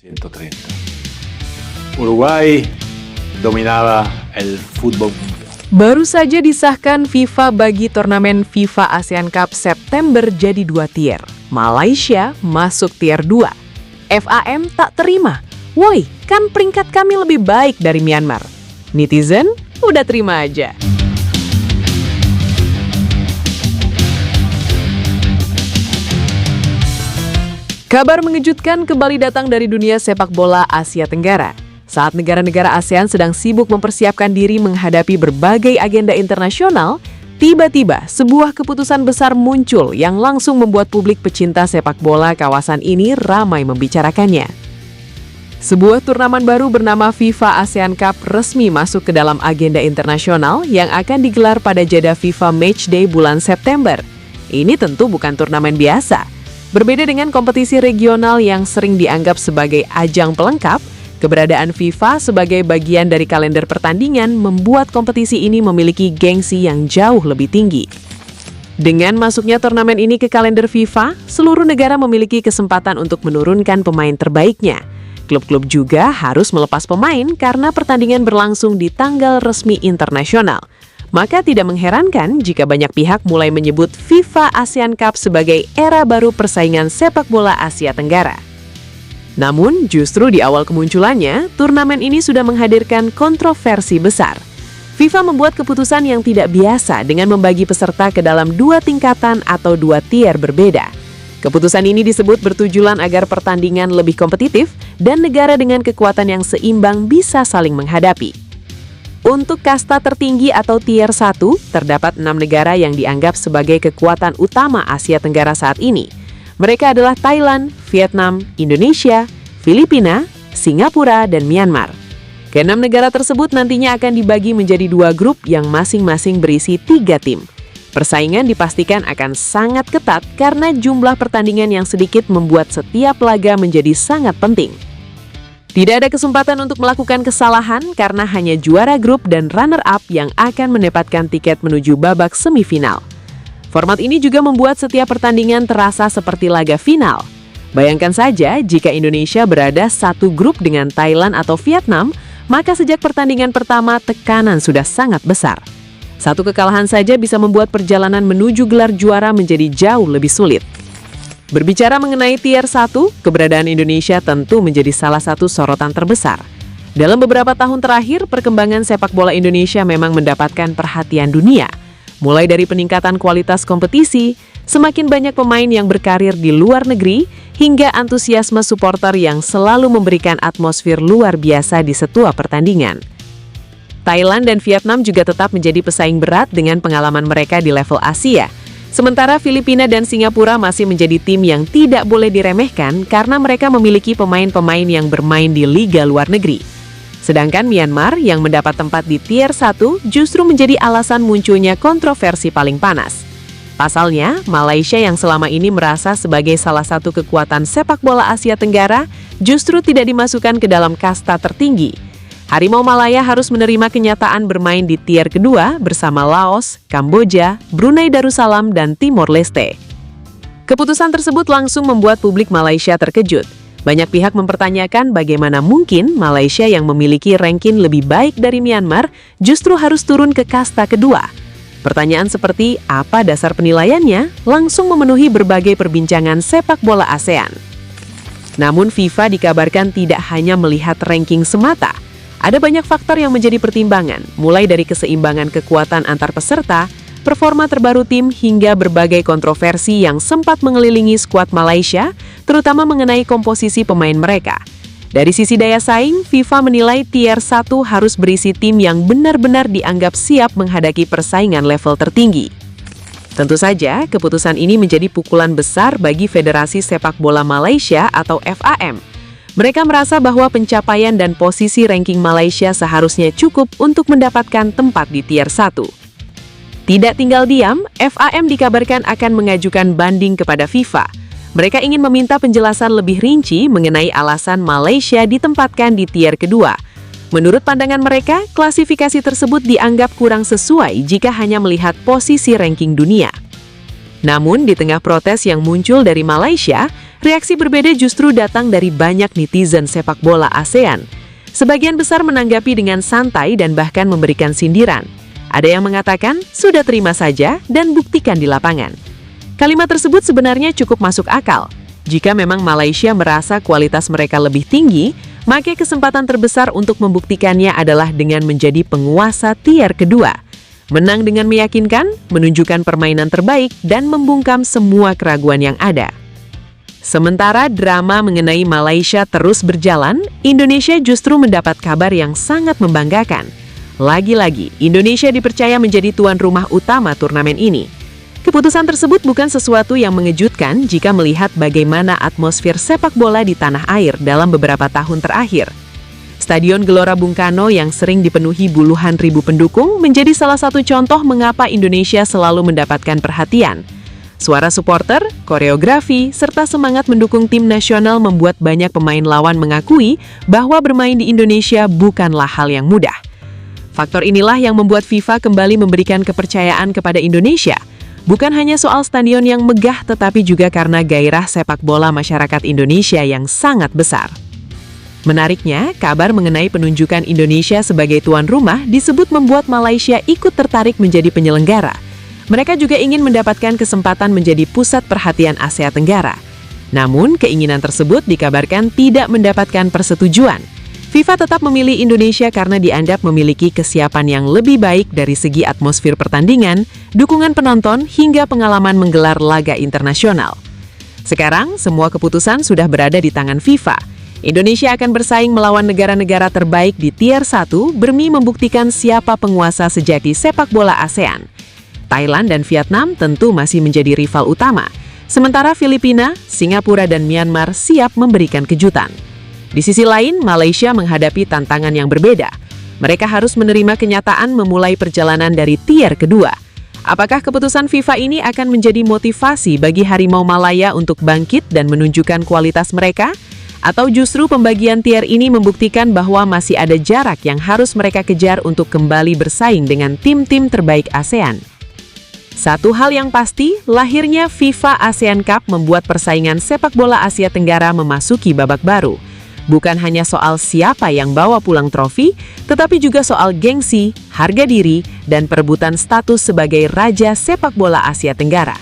130. Uruguay dominaba el fútbol mundial. Baru saja disahkan FIFA bagi turnamen FIFA ASEAN Cup September jadi 2 tier. Malaysia masuk tier 2. FAM tak terima. Woi, kan peringkat kami lebih baik dari Myanmar. Netizen udah terima aja. Kabar mengejutkan kembali datang dari dunia sepak bola Asia Tenggara. Saat negara-negara ASEAN sedang sibuk mempersiapkan diri menghadapi berbagai agenda internasional, tiba-tiba sebuah keputusan besar muncul yang langsung membuat publik pecinta sepak bola kawasan ini ramai membicarakannya. Sebuah turnamen baru bernama FIFA ASEAN Cup resmi masuk ke dalam agenda internasional yang akan digelar pada jeda FIFA Matchday bulan September. Ini tentu bukan turnamen biasa. Berbeda dengan kompetisi regional yang sering dianggap sebagai ajang pelengkap, keberadaan FIFA sebagai bagian dari kalender pertandingan membuat kompetisi ini memiliki gengsi yang jauh lebih tinggi. Dengan masuknya turnamen ini ke kalender FIFA, seluruh negara memiliki kesempatan untuk menurunkan pemain terbaiknya. Klub-klub juga harus melepas pemain karena pertandingan berlangsung di tanggal resmi internasional. Maka tidak mengherankan jika banyak pihak mulai menyebut FIFA ASEAN Cup sebagai era baru persaingan sepak bola Asia Tenggara. Namun, justru di awal kemunculannya, turnamen ini sudah menghadirkan kontroversi besar. FIFA membuat keputusan yang tidak biasa dengan membagi peserta ke dalam 2 tingkatan atau 2 tier berbeda. Keputusan ini disebut bertujuan agar pertandingan lebih kompetitif dan negara dengan kekuatan yang seimbang bisa saling menghadapi. Untuk kasta tertinggi atau tier 1, terdapat 6 negara yang dianggap sebagai kekuatan utama Asia Tenggara saat ini. Mereka adalah Thailand, Vietnam, Indonesia, Filipina, Singapura, dan Myanmar. Ke-6 negara tersebut nantinya akan dibagi menjadi 2 grup yang masing-masing berisi 3 tim. Persaingan dipastikan akan sangat ketat karena jumlah pertandingan yang sedikit membuat setiap laga menjadi sangat penting. Tidak ada kesempatan untuk melakukan kesalahan karena hanya juara grup dan runner-up yang akan mendapatkan tiket menuju babak semifinal. Format ini juga membuat setiap pertandingan terasa seperti laga final. Bayangkan saja jika Indonesia berada satu grup dengan Thailand atau Vietnam, maka sejak pertandingan pertama tekanan sudah sangat besar. Satu kekalahan saja bisa membuat perjalanan menuju gelar juara menjadi jauh lebih sulit. Berbicara mengenai tier 1, keberadaan Indonesia tentu menjadi salah satu sorotan terbesar. Dalam beberapa tahun terakhir, perkembangan sepak bola Indonesia memang mendapatkan perhatian dunia. Mulai dari peningkatan kualitas kompetisi, semakin banyak pemain yang berkarir di luar negeri, hingga antusiasme supporter yang selalu memberikan atmosfer luar biasa di setiap pertandingan. Thailand dan Vietnam juga tetap menjadi pesaing berat dengan pengalaman mereka di level Asia. Sementara Filipina dan Singapura masih menjadi tim yang tidak boleh diremehkan karena mereka memiliki pemain-pemain yang bermain di liga luar negeri. Sedangkan Myanmar yang mendapat tempat di tier 1 justru menjadi alasan munculnya kontroversi paling panas. Pasalnya, Malaysia yang selama ini merasa sebagai salah satu kekuatan sepak bola Asia Tenggara justru tidak dimasukkan ke dalam kasta tertinggi. Harimau Malaya harus menerima kenyataan bermain di tier kedua bersama Laos, Kamboja, Brunei Darussalam, dan Timor Leste. Keputusan tersebut langsung membuat publik Malaysia terkejut. Banyak pihak mempertanyakan bagaimana mungkin Malaysia yang memiliki ranking lebih baik dari Myanmar justru harus turun ke kasta kedua. Pertanyaan seperti apa dasar penilaiannya langsung memenuhi berbagai perbincangan sepak bola ASEAN. Namun FIFA dikabarkan tidak hanya melihat ranking semata. Ada banyak faktor yang menjadi pertimbangan, mulai dari keseimbangan kekuatan antar peserta, performa terbaru tim, hingga berbagai kontroversi yang sempat mengelilingi skuad Malaysia, terutama mengenai komposisi pemain mereka. Dari sisi daya saing, FIFA menilai tier 1 harus berisi tim yang benar-benar dianggap siap menghadapi persaingan level tertinggi. Tentu saja, keputusan ini menjadi pukulan besar bagi Federasi Sepak Bola Malaysia atau FAM. Mereka merasa bahwa pencapaian dan posisi ranking Malaysia seharusnya cukup untuk mendapatkan tempat di tier 1. Tidak tinggal diam, FAM dikabarkan akan mengajukan banding kepada FIFA. Mereka ingin meminta penjelasan lebih rinci mengenai alasan Malaysia ditempatkan di tier kedua. Menurut pandangan mereka, klasifikasi tersebut dianggap kurang sesuai jika hanya melihat posisi ranking dunia. Namun, di tengah protes yang muncul dari Malaysia, reaksi berbeda justru datang dari banyak netizen sepak bola ASEAN. Sebagian besar menanggapi dengan santai dan bahkan memberikan sindiran. Ada yang mengatakan, sudah terima saja dan buktikan di lapangan. Kalimat tersebut sebenarnya cukup masuk akal. Jika memang Malaysia merasa kualitas mereka lebih tinggi, maka kesempatan terbesar untuk membuktikannya adalah dengan menjadi penguasa tier kedua. Menang dengan meyakinkan, menunjukkan permainan terbaik, dan membungkam semua keraguan yang ada. Sementara drama mengenai Malaysia terus berjalan, Indonesia justru mendapat kabar yang sangat membanggakan. Lagi-lagi, Indonesia dipercaya menjadi tuan rumah utama turnamen ini. Keputusan tersebut bukan sesuatu yang mengejutkan jika melihat bagaimana atmosfer sepak bola di tanah air dalam beberapa tahun terakhir. Stadion Gelora Bung Karno yang sering dipenuhi puluhan ribu pendukung menjadi salah satu contoh mengapa Indonesia selalu mendapatkan perhatian. Suara supporter, koreografi, serta semangat mendukung tim nasional membuat banyak pemain lawan mengakui bahwa bermain di Indonesia bukanlah hal yang mudah. Faktor inilah yang membuat FIFA kembali memberikan kepercayaan kepada Indonesia. Bukan hanya soal stadion yang megah, tetapi juga karena gairah sepak bola masyarakat Indonesia yang sangat besar. Menariknya, kabar mengenai penunjukan Indonesia sebagai tuan rumah disebut membuat Malaysia ikut tertarik menjadi penyelenggara. Mereka juga ingin mendapatkan kesempatan menjadi pusat perhatian Asia Tenggara. Namun, keinginan tersebut dikabarkan tidak mendapatkan persetujuan. FIFA tetap memilih Indonesia karena dianggap memiliki kesiapan yang lebih baik dari segi atmosfer pertandingan, dukungan penonton, hingga pengalaman menggelar laga internasional. Sekarang, semua keputusan sudah berada di tangan FIFA. Indonesia akan bersaing melawan negara-negara terbaik di tier 1 demi membuktikan siapa penguasa sejati sepak bola ASEAN. Thailand dan Vietnam tentu masih menjadi rival utama, sementara Filipina, Singapura, dan Myanmar siap memberikan kejutan. Di sisi lain, Malaysia menghadapi tantangan yang berbeda. Mereka harus menerima kenyataan memulai perjalanan dari tier kedua. Apakah keputusan FIFA ini akan menjadi motivasi bagi Harimau Malaya untuk bangkit dan menunjukkan kualitas mereka? Atau justru pembagian tier ini membuktikan bahwa masih ada jarak yang harus mereka kejar untuk kembali bersaing dengan tim-tim terbaik ASEAN? Satu hal yang pasti, lahirnya FIFA ASEAN Cup membuat persaingan sepak bola Asia Tenggara memasuki babak baru. Bukan hanya soal siapa yang bawa pulang trofi, tetapi juga soal gengsi, harga diri, dan perebutan status sebagai raja sepak bola Asia Tenggara.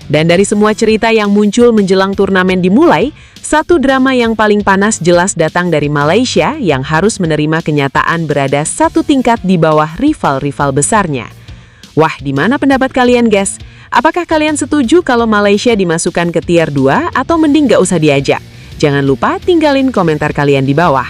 Dan dari semua cerita yang muncul menjelang turnamen dimulai, satu drama yang paling panas jelas datang dari Malaysia yang harus menerima kenyataan berada satu tingkat di bawah rival-rival besarnya. Wah, di mana pendapat kalian, guys? Apakah kalian setuju kalau Malaysia dimasukkan ke tier 2 atau mending gak usah diajak? Jangan lupa tinggalin komentar kalian di bawah.